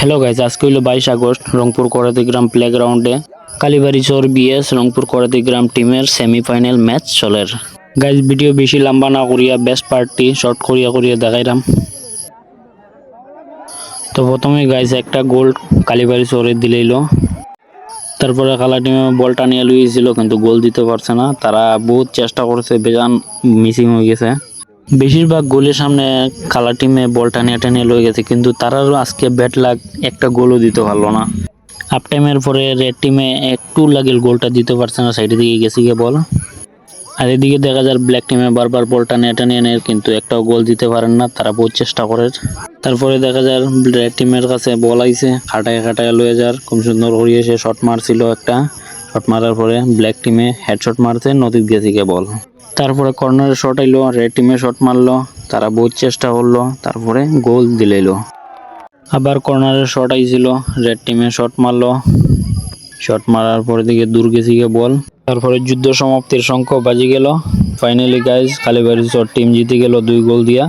Hello guys, আজকে হলো 22 August Rangpur করাতি গ্রাম প্লেগ্রাউন্ডে কালীবাড়িচর বিএস রংপুর করাতি গ্রাম টিমের সেমিফাইনাল ম্যাচ চলের। গাইজ ভিডিও বেশি লম্বা না করিয়া বেস্ট পার্টটি শর্ট করিয়া করিয়া দেখাইলাম। তো প্রথমে গাইজ একটা গোল কালীবাড়িচরে দিলেইল। তারপরে কালা টিমে বলটা নিয়ে লুইছিল কিন্তু গোল দিতে পারছে না। তারা বহুত চেষ্টা করেছে, বেজান মিসিং হয়ে গেছে। বেশিরভাগ গোলের সামনে কালা টিমে বলটা নিয়ে টেনে লয়ে গেছে, কিন্তু তারারও আজকে ব্যাট লাগ একটা গোলও দিতে পারলো না। হাফ টাইমের পরে রেড টিমে একটু লাগিল গোলটা দিতে পারছে না, সাইডের দিকে গেছে গিয়ে বল। আর এদিকে দেখা যায় ব্ল্যাক টিমে বারবার বলটা নেটে নিয়ে নেয় কিন্তু একটাও গোল দিতে পারেন না, তারা বহুত চেষ্টা করে। তারপরে দেখা যায় রেড টিমের কাছে বল আইছে, খাটায় খাটায় লয়ে যার খুব সুন্দর করিয়ে সে শট মারছিল একটা। শট মারার পরে ব্ল্যাক টিমে হেডশট মারছে, নদীর গেছে গিয়ে বল। তারপরে কর্নারে শট আইলো, রেড টিমে শট মারলো, তারা বহুত চেষ্টা করলো, তারপরে গোল দিলাইলো। আবার কর্নারে শট আইছিল, রেড টিমে শট মারলো, শট মারার পরে দিকে দূর গেছে গিয়ে বল। তারপরে যুদ্ধ সমাপ্তির শঙ্খ বাজে গেল। ফাইনালি গাইজ কালীবাড়িচর টিম জিতে গেল 2 গোল দিয়া।